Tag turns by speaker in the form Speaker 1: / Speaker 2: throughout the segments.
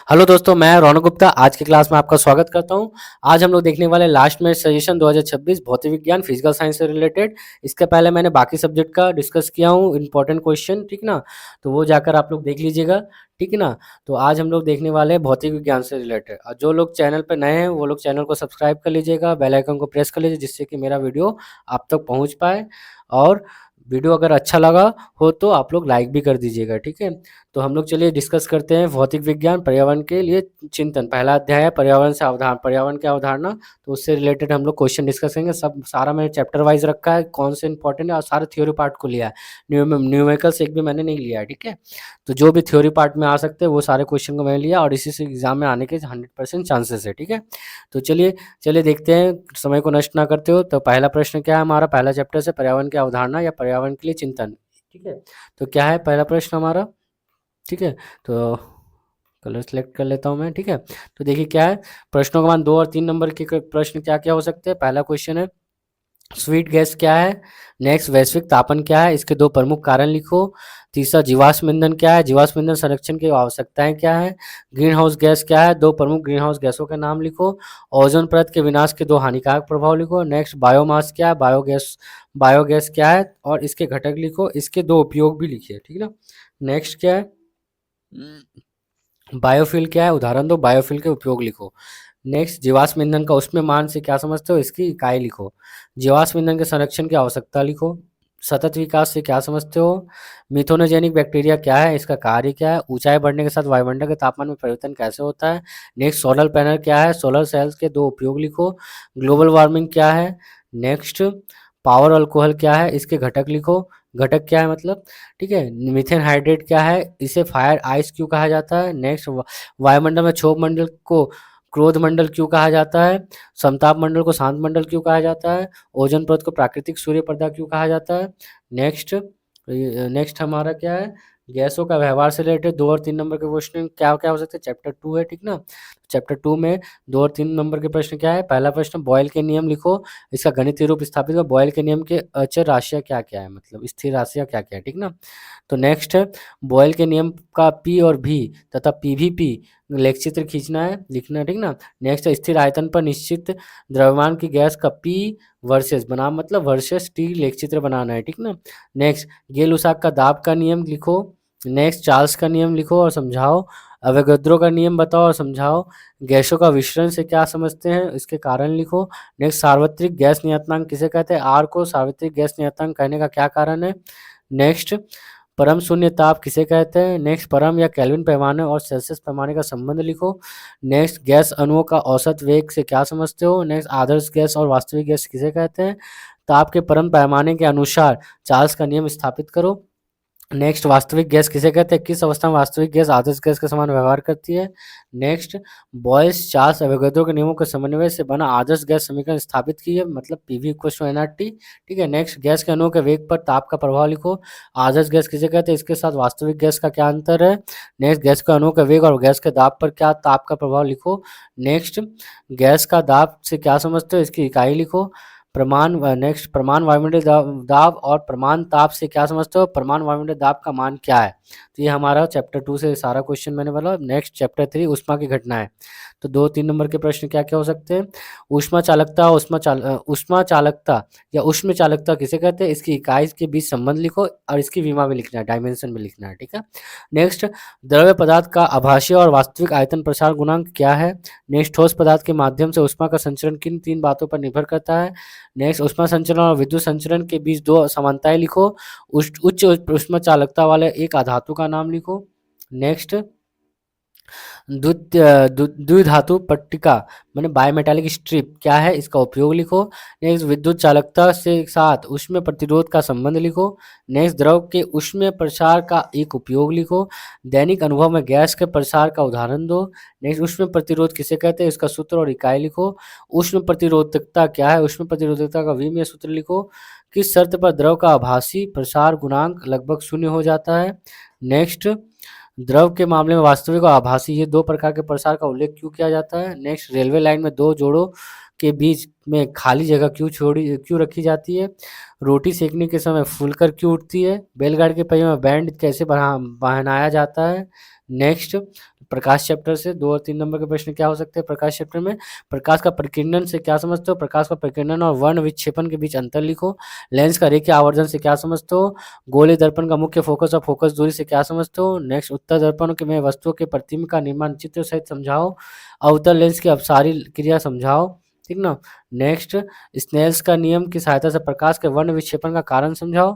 Speaker 1: Hello दोस्तों, मैं रौनक गुप्ता आज की क्लास में आपका स्वागत करता हूं। आज हम लोग देखने वाले लास्ट मिनट सजेशन 2026 भौतिक विज्ञान फिजिकल साइंस से रिलेटेड। इसके पहले मैंने बाकी सब्जेक्ट का डिस्कस किया हूं, इंपॉर्टेंट क्वेश्चन, ठीक ना। तो वो जाकर आप लोग देख लीजिएगा, ठीक है ना। तो आज हम लोग देखने वाले हैं भौतिक विज्ञान से रिलेटेड। और जो लोग चैनल पर नए हैं वो लोग चैनल को सब्सक्राइब कर लीजिएगा, बेल आइकन को प्रेस कर लीजिए, जिससे कि मेरा वीडियो आप तक पहुँच पाए। और वीडियो अगर अच्छा लगा हो तो आप लोग लाइक भी कर दीजिएगा, ठीक है। तो हम लोग चलिए डिस्कस करते हैं भौतिक विज्ञान पर्यावरण के लिए चिंतन। पहला अध्याय है पर्यावरण से अवधारणा, पर्यावरण की अवधारणा। तो उससे रिलेटेड हम लोग क्वेश्चन डिस्कस करेंगे। सब सारा मैंने चैप्टर वाइज रखा है, कौन से इंपॉर्टेंट है, और सारे थ्योरी पार्ट को लिया है। न्यूमेरिकल्स एक भी मैंने नहीं लिया है, ठीक है। तो जो भी थ्योरी पार्ट में आ सकते हैं वो सारे क्वेश्चन को मैंने लिया, और इसी से एग्जाम में आने के 100% चांसेस है, ठीक है। तो चलिए चलिए देखते हैं, समय को नष्ट ना करते हो। तो पहला प्रश्न क्या है हमारा, पहला चैप्टर से पर्यावरण की अवधारणा या पर्यावरण के लिए चिंतन, ठीक है। तो क्या है पहला प्रश्न हमारा, ठीक है। तो कलर सेलेक्ट कर लेता हूँ मैं, ठीक है। तो देखिए क्या है, प्रश्नों के बाद 2 और 3 नंबर के प्रश्न क्या क्या हो सकते हैं। पहला क्वेश्चन है स्वीट गैस क्या है। नेक्स्ट, वैश्विक तापन क्या है, इसके 2 प्रमुख कारण लिखो। तीसरा, जीवाश्म ईंधन क्या है, जीवाश्म ईंधन संरक्षण की आवश्यकताएं क्या है। ग्रीन हाउस गैस क्या है, 2 प्रमुख ग्रीन हाउस गैसों के नाम लिखो। ओजोन परत के विनाश के 2 हानिकारक प्रभाव लिखो। नेक्स्ट, बायोमास क्या है, बायोगैस क्या है और इसके घटक लिखो, इसके 2 उपयोग भी लिखिए, ठीक है ना। नेक्स्ट क्या है, बायोफ्यूल क्या है, उदाहरण दो, बायोफ्यूल के उपयोग लिखो। नेक्स्ट, जीवाश्म ईंधन का ऊष्मीयमान से क्या समझते हो, इसकी इकाई लिखो। जीवाश्म ईंधन के संरक्षण की आवश्यकता लिखो। सतत विकास से क्या समझते हो। मिथोनोजेनिक बैक्टीरिया क्या है, इसका कार्य क्या है। ऊंचाई बढ़ने के साथ वायुमंडल के तापमान में परिवर्तन कैसे होता है। नेक्स्ट, सोलर पैनल क्या है, सोलर सेल्स के 2 उपयोग लिखो। ग्लोबल वार्मिंग क्या है। नेक्स्ट, पावर अल्कोहल क्या है, इसके घटक लिखो। घटक क्या है मतलब, ठीक है। मीथेन हाइड्रेट क्या है, इसे फायर आइस क्यों कहा जाता है। नेक्स्ट, वायुमंडल में क्षोभ मंडल को क्रोध मंडल क्यों कहा जाता है। समताप मंडल को शांत मंडल क्यों कहा जाता है। ओजोन परत को प्राकृतिक सूर्य पर्दा क्यों कहा जाता है। नेक्स्ट, नेक्स्ट हमारा क्या है, गैसों का व्यवहार से रिलेटेड 2 और 3 नंबर के क्वेश्चन क्या क्या हो सकते हैं। चैप्टर 2 है, ठीक ना। चैप्टर 2 में 2 और 3 नंबर के प्रश्न क्या है। पहला प्रश्न, बॉयल के नियम लिखो, इसका गणितीय रूप स्थापित करो। बॉयल के नियम के अचर राशियाँ क्या क्या है, मतलब स्थिर राशियाँ क्या क्या है, ठीक ना। तो नेक्स्ट है, बॉयल के नियम का पी और भी तथा पीवीपी लेख चित्र खींचना है, लिखना है, ठीक ना। नेक्स्ट है, स्थिर आयतन पर निश्चित द्रव्यमान की गैस का पी वर्सेस बनाम मतलब वर्सेस टी लेख चित्र बनाना है, ठीक ना। नेक्स्ट, गेल-लुसाक का दाब का नियम लिखो। नेक्स्ट, चार्ल्स का नियम लिखो और समझाओ। अवोगाद्रो का नियम बताओ और समझाओ। गैसों का विश्रण से क्या समझते हैं, इसके कारण लिखो। नेक्स्ट, सार्वत्रिक गैस नियतांक किसे कहते हैं, आर को सार्वत्रिक गैस नियतांक कहने का क्या कारण है। नेक्स्ट, परम शून्य ताप किसे कहते हैं। नेक्स्ट, परम या केल्विन पैमाने और सेल्सियस पैमाने का संबंध लिखो। नेक्स्ट, गैस अणुओं का औसत वेग से क्या समझते हो। नेक्स्ट, आदर्श गैस और वास्तविक गैस किसे कहते हैं। ताप के परम पैमाने के अनुसार चार्ल्स का नियम स्थापित करो। नेक्स्ट, वास्तविक गैस किसे कहते हैं, किस अवस्था में वास्तविक गैस आदर्श गैस के समान व्यवहार करती है। नेक्स्ट, बॉयस चार्ल्स एवोगाद्रो के नियमों के समन्वय से बना आदर्श गैस समीकरण स्थापित कीजिए, मतलब पीवी इक्वल टू एनआरटी, ठीक है। नेक्स्ट, गैस के अणुओं के वेग पर ताप का प्रभाव लिखो। आदर्श गैस किसे कहते हैं, इसके साथ वास्तविक गैस का क्या अंतर है। नेक्स्ट, गैस के अणुओं के वेग और गैस के दाब पर क्या ताप का प्रभाव लिखो। नेक्स्ट, गैस का दाब से क्या समझते हो, इसकी इकाई लिखो। नेक्स्ट, प्रमाण वायुमंडलीय दाब और प्रमाण ताप से क्या समझते हो, प्रमाण वायुमंडलीय दाब का मान क्या है। तो ये हमारा चैप्टर 2 से सारा क्वेश्चन मैंने बोला। नेक्स्ट, चैप्टर 3 ऊष्मा की घटनाएं। तो 2-3 नंबर के प्रश्न क्या क्या हो सकते हैं। ऊष्मा चालकता या उष्म चालकता किसे कहते हैं, इसकी इकाई के बीच संबंध लिखो और इसकी विमा भी लिखना है, डायमेंशन भी लिखना है, ठीक है। नेक्स्ट, द्रव्य पदार्थ का आभासीय और वास्तविक आयतन प्रसार गुणांक क्या है। नेक्स्ट, ठोस पदार्थ के माध्यम से ऊष्मा का संचरण किन 3 बातों पर निर्भर करता है। नेक्स्ट, ऊष्मा संचरण और विद्युत संचरण के बीच 2 समानताएं लिखो। उच्च ऊष्मा चालकता वाले एक अधातु का नाम लिखो। नेक्स्ट, द्विधातु पट्टिका माने बायमेटालिक स्ट्रिप क्या है, इसका उपयोग लिखो। नेक्स्ट, विद्युत चालकता से साथ ऊष्मीय प्रतिरोध का संबंध लिखो। नेक्स्ट, द्रव के ऊष्मीय प्रसार का एक उपयोग लिखो। दैनिक अनुभव में गैस के प्रसार का उदाहरण दो। नेक्स्ट, ऊष्मीय प्रतिरोध किसे कहते हैं, इसका सूत्र और इकाई लिखो। ऊष्म प्रतिरोधकता क्या है, ऊष्म प्रतिरोधकता का विमीय सूत्र लिखो। किस शर्त पर द्रव का आभासी प्रसार गुणांक लगभग 0 हो जाता है। नेक्स्ट, द्रव के मामले में वास्तविक और आभासी ये 2 प्रकार के प्रसार का उल्लेख क्यों किया जाता है। नेक्स्ट, रेलवे लाइन में 2 जोड़ों के बीच में खाली जगह क्यों रखी जाती है। रोटी सेकने के समय फूलकर क्यों उठती है। बैलगाड़ी के पहिए में बैंड कैसे पहनाया जाता है। नेक्स्ट प्रकाश चैप्टर से 2 और 3 नंबर के प्रश्न क्या हो सकते हैं प्रकाश चैप्टर में? प्रकाश का प्रकीर्णन से क्या समझते हो? प्रकाश का प्रकीर्णन और वर्ण विक्षेपण के बीच अंतर लिखो। लेंस का रेखीय आवर्धन से क्या समझते हो? गोलीय दर्पण का मुख्य फोकस और फोकस दूरी से क्या समझते हो? नेक्स्ट उत्तल दर्पण में वस्तुओं के प्रतिबिंब का निर्माण चित्र सहित समझाओ। अवतल लेंस की अपसारी क्रिया समझाओ, ठीक ना। नेक्स्ट स्नेल्स का नियम की सहायता से प्रकाश के वर्ण विक्षेपण का कारण समझाओ।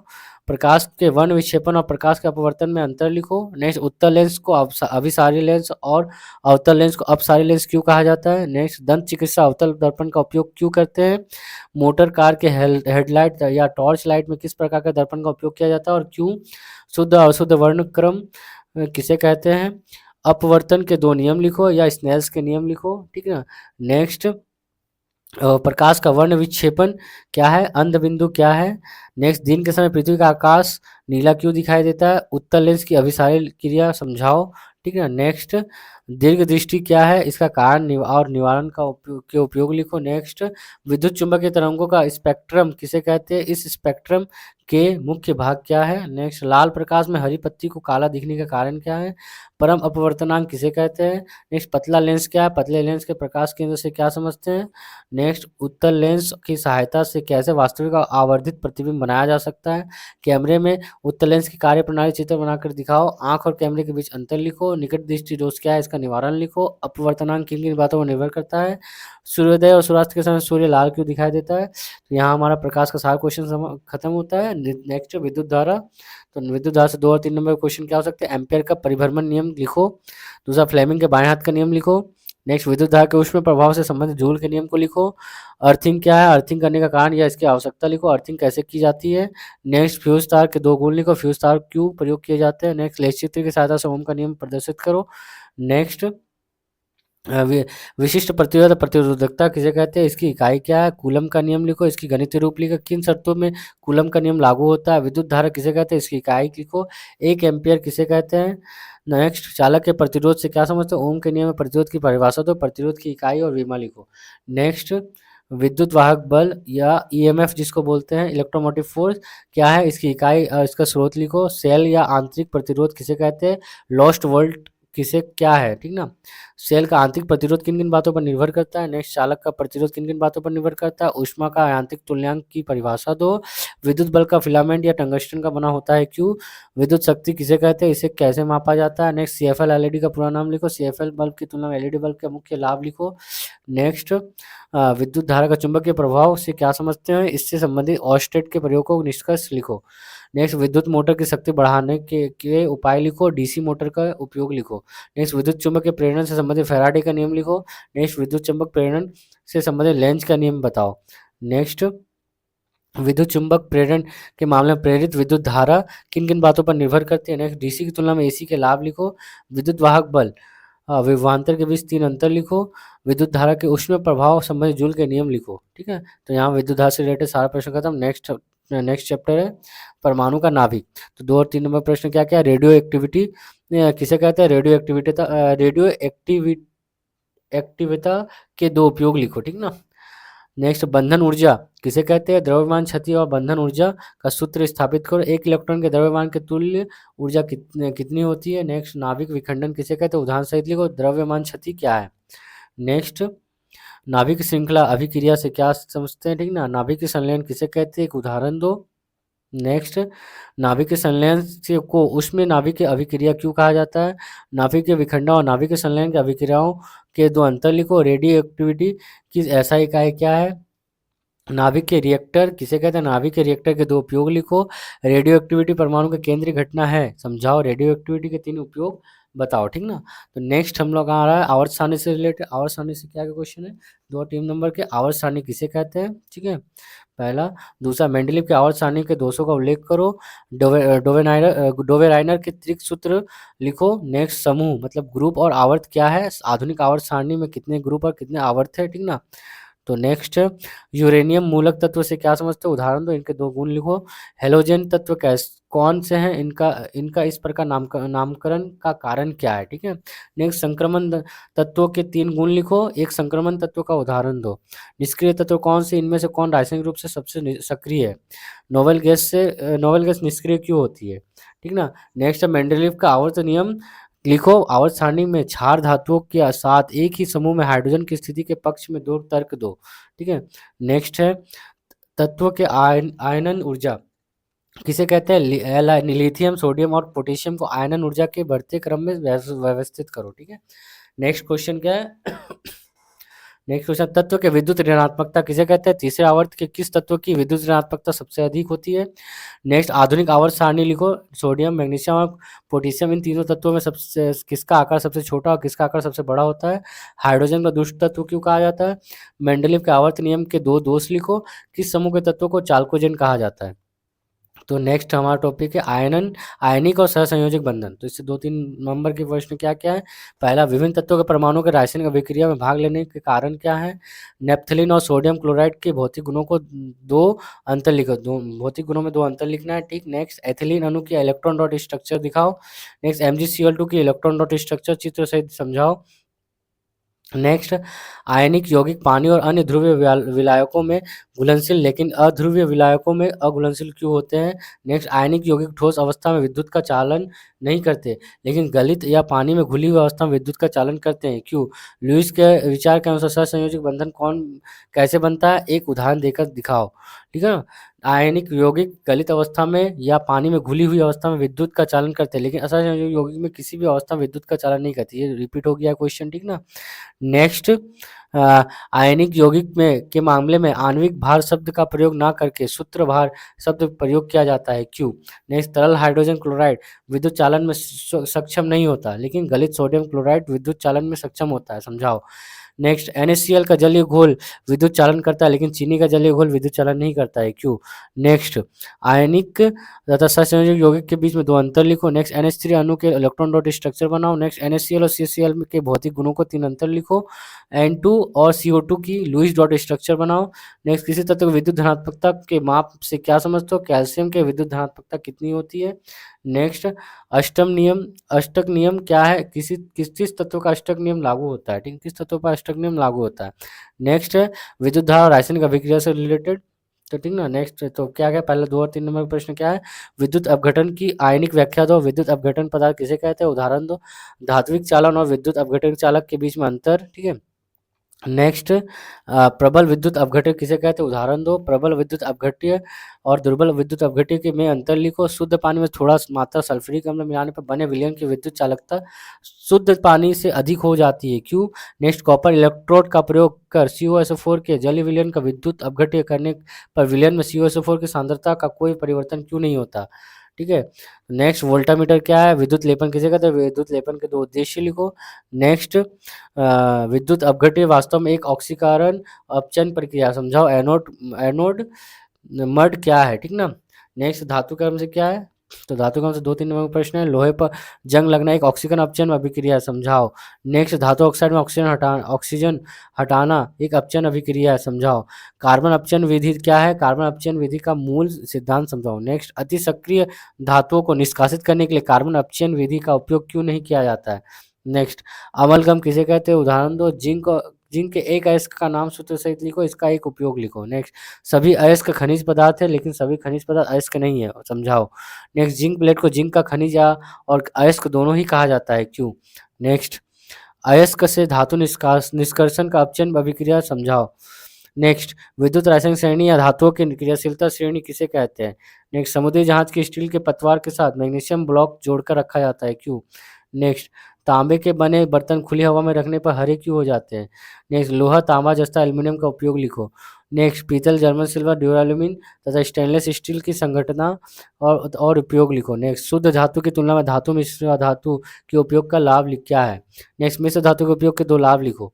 Speaker 1: प्रकाश के वर्ण विक्षेपण और प्रकाश के अपवर्तन में अंतर लिखो। नेक्स्ट उत्तल लेंस को अभिसारी लेंस और अवतल लेंस को अपसारी लेंस क्यों कहा जाता है? नेक्स्ट दंत चिकित्सा अवतल दर्पण का उपयोग क्यों करते हैं? मोटर कार के हेडलाइट या टॉर्च लाइट में किस प्रकार के दर्पण का उपयोग किया जाता है और क्यों? शुद्ध और अशुद्ध वर्णक्रम किसे कहते हैं? अपवर्तन के 2 नियम लिखो या स्नेल्स के नियम लिखो, ठीक है ना। नेक्स्ट प्रकाश का वर्ण विक्षेपण क्या है? अंध बिंदु क्या है? नेक्स्ट दिन के समय पृथ्वी का आकाश नीला क्यों दिखाई देता है? उत्तल लेंस की अभिसारी क्रिया समझाओ, ठीक है। नेक्स्ट दीर्घ दृष्टि क्या है? इसका कारण और निवारण का उपयोग लिखो। नेक्स्ट विद्युत चुंबकीय तरंगों का स्पेक्ट्रम किसे कहते हैं? इस स्पेक्ट्रम के मुख्य भाग क्या है? नेक्स्ट लाल प्रकाश में हरी पत्ती को काला दिखने का कारण क्या है? परम अपवर्तनांक किसे कहते हैं? नेक्स्ट पतला लेंस क्या है? पतले लेंस के प्रकाश केंद्र से क्या समझते हैं? नेक्स्ट उत्तल लेंस की सहायता से कैसे वास्तविक और आवर्धित प्रतिबिंब बनाया जा सकता है? कैमरे में उत्तल लेंस की कार्यप्रणाली चित्र बनाकर दिखाओ। आंख और कैमरे के बीच अंतर लिखो। निकट दृष्टि दोष क्या है? इसका निवारण लिखो। अपवर्तनांक किन किन बातों पर निर्भर करता है? सूर्योदय और सूर्यास्त के समय सूर्य लाल क्यों दिखाई देता है? तो यहाँ हमारा प्रकाश का सारा क्वेश्चन खत्म होता है। नेक्स्ट विद्युत धारा, तो विद्युत धारा से 2 और 3 नंबर क्वेश्चन क्या हो सकते हैं? एम्पियर का परिभ्रमण नियम लिखो। दूसरा फ्लेमिंग के बाएं हाथ का नियम लिखो। नेक्स्ट विद्युत धारा के ऊष्मीय प्रभाव से संबंधित जूल के नियम को लिखो। अर्थिंग क्या है? अर्थिंग करने का कारण या इसकी आवश्यकता लिखो। अर्थिंग कैसे की जाती है? नेक्स्ट फ्यूज तार के 2 गुण लिखो। फ्यूज तार क्यों प्रयोग किए जाते हैं? नेक्स्ट लेंस चित्र की सहायता से ओम का नियम प्रदर्शित करो। नेक्स्ट विशिष्ट प्रतिरोध प्रतिरोधकता किसे कहते हैं? इसकी इकाई क्या है? कूलम का नियम लिखो। इसकी गणितीय रूप लिखो। किन शर्तों में कूलम का नियम लागू होता है? विद्युत धारा किसे कहते हैं? इसकी इकाई लिखो। 1 एम्पियर किसे कहते हैं? नेक्स्ट चालक के प्रतिरोध से क्या समझते हो? ओम के नियम में प्रतिरोध की परिभाषा दो। प्रतिरोध की इकाई और विमा लिखो। नेक्स्ट विद्युत वाहक बल या ईएमएफ जिसको बोलते हैं, इलेक्ट्रोमोटिव फोर्स क्या है? इसकी इकाई और इसका स्रोत लिखो। सेल या आंतरिक प्रतिरोध किसे कहते हैं? लॉस्ट वोल्ट किसे क्या है, ठीक ना। सेल का आंतरिक प्रतिरोध किन किन बातों पर निर्भर करता है? नेक्स्ट चालक का प्रतिरोध किन किन बातों पर निर्भर करता है? ऊष्मा का यांत्रिक तुल्यांक की परिभाषा दो। विद्युत बल्ब का फिलामेंट या टंगस्टन का बना होता है क्यों? विद्युत शक्ति किसे कहते हैं? इसे कैसे मापा जाता है? नेक्स्ट सीएफएल एलईडी का पूरा नाम लिखो। सीएफएल बल्ब की तुलना में एलईडी बल्ब के मुख्य लाभ लिखो। नेक्स्ट विद्युत धारा का चुंबकीय प्रभाव से क्या समझते हैं? इससे संबंधित ऑस्टेट के प्रयोग को निष्कर्ष लिखो। नेक्स्ट विद्युत मोटर की शक्ति बढ़ाने के उपाय लिखो। डीसी मोटर का उपयोग लिखो। नेक्स्ट विद्युत चुंबक के प्रेरण से संबंधित फैराडे का नियम लिखो। नेक्स्ट विद्युत चुंबक प्रेरण से संबंधित लेंज का नियम बताओ। नेक्स्ट विद्युत चुंबक प्रेरण के मामले में प्रेरित विद्युत धारा किन किन बातों पर निर्भर करती है? नेक्स्ट डीसी की तुलना में एसी के लाभ लिखो। विद्युत वाहक बल विभवांतर के बीच 3 अंतर लिखो। विद्युत धारा के ऊष्मीय प्रभाव संबंधित जूल के नियम लिखो, ठीक है। तो यहाँ विद्युत धारा से रिलेटेड सारा प्रश्न खत्म। नेक्स्ट चैप्टर है परमाणु का नाभिक। तो 2 और 3 नंबर प्रश्न क्या क्या? रेडियो एक्टिविटी किसे कहते हैं? रेडियो एक्टिविता के 2 उपयोग लिखो, ठीक ना। नेक्स्ट बंधन ऊर्जा किसे कहते हैं? द्रव्यमान क्षति और बंधन ऊर्जा का सूत्र स्थापित करो। 1 इलेक्ट्रॉन के द्रव्यमान के तुल्य ऊर्जा कितनी होती है? नेक्स्ट नाभिक विखंडन किसे कहते हैं? उदाहरण सहित लिखो। द्रव्यमान क्षति क्या है? नेक्स्ट नाभिक श्रृंखला अभिक्रिया से क्या समझते हैं, ठीक ना। नाभिक संलयन किसे कहते हैं? एक उदाहरण दो। नेक्स्ट नाभिक के संलयन से को उसमें नाभिक की अभिक्रिया क्यों कहा जाता है? नाभिक के विखंडन और नाभिक के संलयन की अभिक्रियाओं के 2 अंतर लिखो। रेडियो एक्टिविटी की ऐसा इकाई क्या है? नाभिक के रिएक्टर किसे कहते हैं? नाभिक के रिएक्टर के 2 उपयोग लिखो। रेडियो एक्टिविटी परमाणु का केंद्रीय घटना है, समझाओ। रेडियो एक्टिविटी के 3 उपयोग बताओ, ठीक ना। तो नेक्स्ट हम लोग आ रहा है आवर्त सारणी से रिलेटेड। आवर्त सारणी से क्या क्वेश्चन है? 2 और 3 नंबर के। आवर्त सारणी किसे कहते हैं, ठीक है, पहला। दूसरा मेंडलीव के आवर्त सारणी के दोषों का उल्लेख करो। डोवेराइनर के त्रिक सूत्र लिखो। नेक्स्ट समूह मतलब ग्रुप और आवर्त क्या है? आधुनिक आवर्त सारणी में कितने ग्रुप और कितने आवर्त है, ठीक ना। तो नेक्स्ट यूरेनियम मूलक तत्व से क्या समझते हो? उदाहरण दो, इनके 2 गुण लिखो। हेलोजन तत्व कौन से हैं? इनका इनका इस प्रकार नामकरण का कारण क्या है, ठीक है। नेक्स्ट संक्रमण तत्वों के 3 गुण लिखो। एक संक्रमण तत्व का उदाहरण दो। निष्क्रिय तत्व कौन से? इनमें से कौन रासायनिक रूप से सबसे सक्रिय है? नोबेल गैस निष्क्रिय क्यों होती है, ठीक ना। नेक्स्ट मेंडलीव का आवर्त नियम लिखो आवर्त सारणी में क्षार धातुओं के साथ एक ही समूह में हाइड्रोजन की स्थिति के पक्ष में दो तर्क दो। ठीक है। नेक्स्ट है तत्व के आयनन ऊर्जा किसे कहते हैं? लिथियम, सोडियम और पोटेशियम को आयनन ऊर्जा के बढ़ते क्रम में व्यवस्थित करो। ठीक है। नेक्स्ट क्वेश्चन क्या है? नेक्स्ट क्वेश्चन तत्व के विद्युत ऋणात्मकता किसे कहते हैं? तीसरे आवर्त के किस तत्व की विद्युत ऋणात्मकता सबसे अधिक होती है? नेक्स्ट आधुनिक आवर्त सारणी लिखो। सोडियम, मैग्नीशियम और पोटेशियम इन तीनों तत्वों में सबसे किसका आकार सबसे छोटा और किसका आकार सबसे बड़ा होता है? हाइड्रोजन का दुष्ट तत्व क्यों कहा जाता है? मेंडलीव के आवर्त नियम के दो दोष लिखो। किस समूह के तत्वों को चाल्कोजेन कहा जाता है? तो नेक्स्ट हमारा टॉपिक है आयनिक और सहसंयोजक बंधन। तो इससे 2-3 नंबर के प्रश्न क्या-क्या है? पहला, विभिन्न तत्वों के परमाणुओं के रासायनिक अभिक्रिया में भाग लेने के कारण क्या है? नैप्थलीन और सोडियम क्लोराइड के भौतिक गुणों को 2 अंतर लिखो। दो भौतिक गुणों में 2 अंतर लिखना है। ठीक। नेक्स्ट एथिलीन अणु की इलेक्ट्रॉन डॉट स्ट्रक्चर दिखाओ। नेक्स्ट MgCl2 की इलेक्ट्रॉन डॉट स्ट्रक्चर चित्र सहित समझाओ। नेक्स्ट आयनिक यौगिक पानी और अन्य ध्रुवीय विलायकों में घुलनशील लेकिन अध्रुवीय विलायकों में अघुलनशील क्यों होते हैं? नेक्स्ट आयनिक यौगिक ठोस अवस्था में विद्युत का चालन नहीं करते लेकिन गलित या पानी में घुली हुई अवस्था में विद्युत का चालन करते हैं, क्यों? लुईस के विचार के अनुसार सहसंयोजक बंधन कौन कैसे बनता है? एक उदाहरण देकर दिखाओ। ठीक है ना? आयनिक यौगिक गलित अवस्था में या पानी में घुली हुई अवस्था में विद्युत का चालन करते हैं लेकिन असहसंयोजक यौगिक में किसी भी अवस्था में विद्युत का चालन नहीं करती। ये रिपीट हो गया क्वेश्चन। ठीक ना? नेक्स्ट आयनिक यौगिक में के मामले में आणविक भार शब्द का प्रयोग ना करके सूत्र भार शब्द प्रयोग किया जाता है, क्यों? नेक्स्ट तरल हाइड्रोजन क्लोराइड विद्युत चालन में सक्षम नहीं होता लेकिन गलित सोडियम क्लोराइड विद्युत चालन में सक्षम होता है, समझाओ। नेक्स्ट NaCl का जलीय घोल विद्युत चालन करता है लेकिन चीनी का जलीय घोल विद्युत चालन नहीं करता है, क्यों? नेक्स्ट आयनिक तथा सहसंयोजक यौगिक के बीच में 2 अंतर लिखो। नेक्स्ट NH3 अणु के इलेक्ट्रॉन डॉट स्ट्रक्चर बनाओ। नेक्स्ट NaCl और CCl के भौतिक गुणों को 3 अंतर लिखो। N2 और CO2 की लुईस डॉट स्ट्रक्चर बनाओ। नेक्स्ट किसी तत्व की विद्युत धनात्मकता के माप से क्या समझते हो? कैल्शियम के विद्युत धनात्मकता कितनी होती है? नेक्स्ट अष्टक नियम क्या है? किस तत्व का अष्टक नियम लागू होता है? ठीक, किस तत्व पर अष्टक नियम लागू होता है? नेक्स्ट है विद्युत धारा और रासायनिक अभिक्रिया से रिलेटेड। तो ठीक ना? नेक्स्ट तो क्या पहले 2 और 3 नंबर का प्रश्न क्या है? विद्युत अपघटन की आयनिक व्याख्या दो। विद्युत अपघटन पदार्थ किसे कहते हैं? उदाहरण दो। धात्विक चालन और विद्युत अपघटन चालक के बीच में अंतर। ठीक है। नेक्स्ट प्रबल विद्युत अपघट्य किसे कहते हैं? उदाहरण दो। प्रबल विद्युत अपघट्य और दुर्बल विद्युत अपघट्य के में अंतर लिखो। शुद्ध पानी में थोड़ा मात्रा सल्फ्यूरिक अम्ल मिलाने पर बने विलयन की विद्युत चालकता शुद्ध पानी से अधिक हो जाती है, क्यों? नेक्स्ट कॉपर इलेक्ट्रोड का प्रयोग कर CuSO4 के जलीय विलयन का विद्युत अपघट्य करने पर विलयन में CuSO4 की सांद्रता का कोई परिवर्तन क्यों नहीं होता? ठीक है। नेक्स्ट वोल्टामीटर क्या है? विद्युत लेपन किसे कहते हैं? विद्युत लेपन के 2 उद्देश्य लिखो। नेक्स्ट विद्युत अपघट्य वास्तव में एक ऑक्सीकरण अपचयन प्रक्रिया, समझाओ। एनोड एनोड मड क्या है? ठीक ना? नेक्स्ट धातु कर्म से क्या है? तो धातु कर्म से 2-3 नंबर का प्रश्न है। लोहे पर जंग लगना एक ऑक्सीकरण अपचयन अभिक्रिया है, समझाओ। नेक्स्ट धातु ऑक्साइड में ऑक्सीजन हटाना एक अपचयन अभिक्रिया है, समझाओ। कार्बन अपचयन विधि क्या है? कार्बन अपचयन विधि का मूल सिद्धांत समझाओ। नेक्स्ट अति सक्रिय धातुओं को निष्कासित करने के लिए कार्बन अपचयन विधि का उपयोग क्यों नहीं किया जाता है? नेक्स्ट अमलगम किसे कहते हैं? उदाहरण दो। जिंक के एक अयस्क का नाम सूत्र सहित लिखो, इसका एक उपयोग लिखो। नेक्स्ट सभी अयस्क खनिज पदार्थ है लेकिन सभी खनिज पदार्थ अयस्क नहीं है, समझाओ। नेक्स्ट जिंक प्लेट को जिंक का खनिज या और अयस्क दोनों ही कहा जाता है, क्यों? नेक्स्ट अयस्क से धातु निष्कर्षण का अपचयन अभिक्रिया, समझाओ। नेक्स्ट विद्युत रासायनिक श्रेणी या धातुओं की क्रियाशीलता श्रेणी किसे कहते हैं? नेक्स्ट समुद्री जहाज के स्टील के पतवार के साथ मैग्नीशियम ब्लॉक जोड़कर रखा जाता है, क्यों? नेक्स्ट तांबे के बने बर्तन खुली हवा में रखने पर हरे क्यों हो जाते हैं? नेक्स्ट लोहा, तांबा, जस्ता, एल्यूमिनियम का उपयोग लिखो। नेक्स्ट पीतल, जर्मन सिल्वर, ड्यूराल्यूमिन तथा स्टेनलेस स्टील की संघटना और उपयोग लिखो। नेक्स्ट शुद्ध धातु की तुलना में धातु मिश्र धातु के उपयोग का लाभ क्या है? नेक्स्ट मिश्र धातु के उपयोग के 2 लाभ लिखो।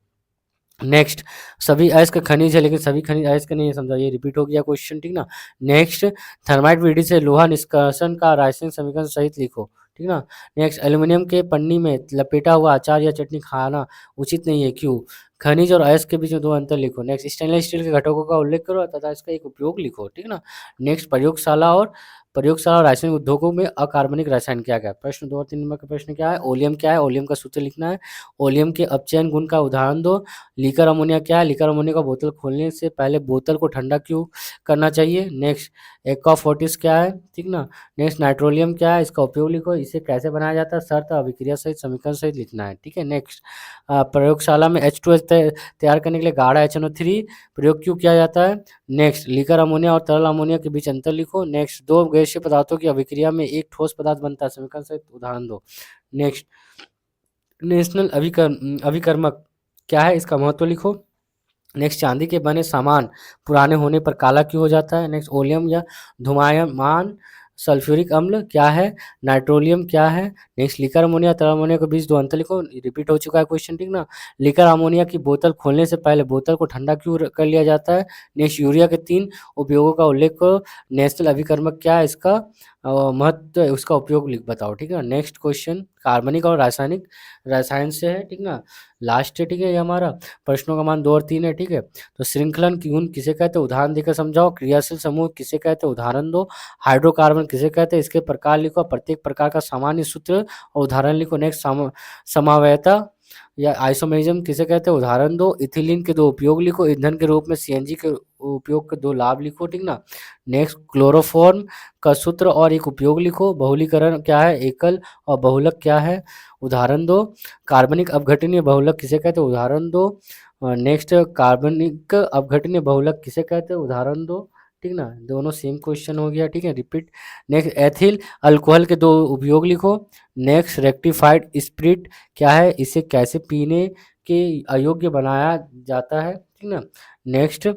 Speaker 1: नेक्स्ट सभी अयस्क खनिज है लेकिन सभी खनिज अयस्क नहीं है, समझा। ये रिपीट हो गया क्वेश्चन, ठीक ना? नेक्स्ट थर्माइट विधि से लोहा निष्कर्षण का रासायनिक समीकरण सहित लिखो, ठीक ना? नेक्स्ट एल्यूमिनियम के पन्नी में लपेटा हुआ अचार या चटनी खाना उचित नहीं है, क्यों? खनिज और अयस्क के बीच में 2 अंतर लिखो। नेक्स्ट स्टेनलेस स्टील के घटकों का उल्लेख करो तथा इसका एक उपयोग लिखो, ठीक ना? नेक्स्ट प्रयोगशाला और प्रयोगशाला और रासायनिक उद्योगों में अकार्बनिक रसायन क्या क्या है? प्रश्न 2 और 3 नंबर का प्रश्न क्या है? ओलियम क्या है? ओलियम का सूत्र लिखना है। ओलियम के अपचयन गुण का उदाहरण दो। लीकर अमोनिया क्या है? लीकर अमोनिया का बोतल खोलने से पहले बोतल को ठंडा क्यों करना चाहिए? नेक्स्ट एक्वा फोर्टिस क्या है? ठीक ना। नेक्स्ट नाइट्रोलियम क्या है? इसका उपयोग लिखो। इसे कैसे बनाया जाता है? शर्त अभिक्रिया सहित समीकरण सहित लिखना है। ठीक है। नेक्स्ट प्रयोगशाला में H2S तैयार करने के लिए गाढ़ा HNO3 प्रयोग क्यों किया जाता है? नेक्स्ट लीकर अमोनिया और तरल अमोनिया के बीच अंतर लिखो। नेक्स्ट दो गैसीय पदार्थों की अभिक्रिया में एक ठोस पदार्थ बनता है, समीकरण सहित उदाहरण दो। नेक्स्ट नेशनल अभिकर्मक क्या है? इसका महत्व लिखो। नेक्स्ट चांदी के बने सामान पुराने होने पर काला क्यों हो जाता है? नेक्स्ट ओलियम या धुमायमान सल्फ्यूरिक अम्ल क्या है? नाइट्रोलियम क्या है? नेक्स्ट लीकर अमोनिया तरल अमोनिया के बीच दो अंतर लिखो। रिपीट हो चुका है क्वेश्चन, ठीक ना। लीकर अमोनिया की बोतल खोलने से पहले बोतल को ठंडा क्यों कर लिया जाता है? नेक्स्ट यूरिया के 3 उपयोगों का उल्लेख करो। नेशनल अभिकर्मक क्या है? इसका महत्व, उसका उपयोग लिख बताओ। ठीक है। नेक्स्ट क्वेश्चन कार्बनिक और रासायनिक रसायन से है, ठीक ना। लास्ट है, ठीक है। ये हमारा प्रश्नों का मान 2 और 3 है, ठीक है। तो श्रृंखलन की गुण किसे कहते हैं? उदाहरण देकर समझाओ। क्रियाशील समूह किसे कहते हैं? उदाहरण दो। हाइड्रोकार्बन किसे कहते हैं? इसके प्रकार लिखो। प्रत्येक प्रकार का सामान्य सूत्र और उदाहरण लिखो। नेक्स्ट समवायता या आइसोमेरिज्म किसे कहते हैं? उदाहरण दो। इथिलीन के 2 उपयोग लिखो। ईंधन के रूप में सीएनजी के उपयोग के 2 लाभ लिखो, ठीक ना। नेक्स्ट क्लोरोफॉर्म का सूत्र और एक उपयोग लिखो। बहुलीकरण क्या है? एकल और बहुलक क्या है? उदाहरण दो। कार्बनिक अपघटनीय बहुलक किसे कहते हैं? उदाहरण दो। नेक्स्ट कार्बनिक अपघटनीय बहुलक किसे कहते हैं? उदाहरण दो, ठीक ना। दोनों सेम क्वेश्चन हो गया, ठीक है। रिपीट। नेक्स्ट एथिल अल्कोहल के 2 उपयोग लिखो। नेक्स्ट रेक्टिफाइड स्पिरिट क्या है? इसे कैसे पीने के अयोग्य बनाया जाता है, ठीक ना। नेक्स्ट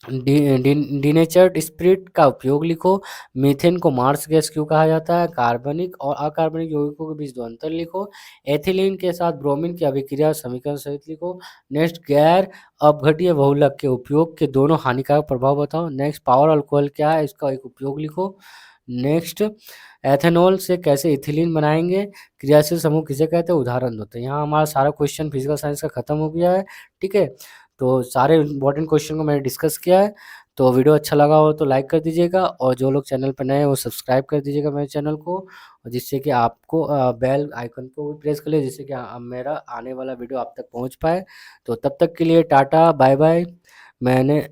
Speaker 1: डिनेचर्ड स्पिरिट का उपयोग लिखो। मीथेन को मार्स गैस क्यों कहा जाता है? कार्बनिक और अकार्बनिक यौगिकों के बीच 2 अंतर लिखो। एथिलीन के साथ ब्रोमीन की अभिक्रिया समीकरण सहित लिखो। नेक्स्ट गैर अपघट्य बहुलक के उपयोग के दोनों हानिकारक प्रभाव बताओ। नेक्स्ट पावर अल्कोहल क्या है? इसका एक उपयोग लिखो। नेक्स्ट एथेनॉल से कैसे इथिलीन बनाएंगे? क्रियाशील समूह किसे कहते हैं? उदाहरण दो। तो यहाँ हमारा सारा क्वेश्चन फिजिकल साइंस का खत्म हो गया है, ठीक है। तो सारे इंपॉर्टेंट क्वेश्चन को मैंने डिस्कस किया है। तो वीडियो अच्छा लगा हो तो लाइक कर दीजिएगा, और जो लोग चैनल पर नए हैं वो सब्सक्राइब कर दीजिएगा मेरे चैनल को, और जिससे कि आपको बेल आइकन को भी प्रेस कर ले, जिससे कि मेरा आने वाला वीडियो आप तक पहुंच पाए। तो तब तक के लिए टाटा बाय बाय। मैंने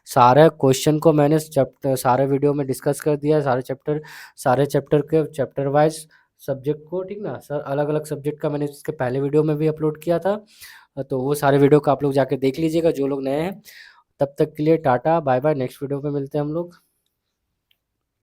Speaker 1: सारे क्वेश्चन को मैंने चैप्टर सारे वीडियो में डिस्कस कर दिया है, सारे चैप्टर के चैप्टर वाइज सब्जेक्ट को, ठीक ना। सर अलग अलग सब्जेक्ट का मैंने इसके पहले वीडियो में भी अपलोड किया था। तो वो सारे वीडियो को आप लोग जाके देख लीजिएगा जो लोग नए हैं। तब तक के लिए tata bye bye. Next video में मिलते हैं हम लोग।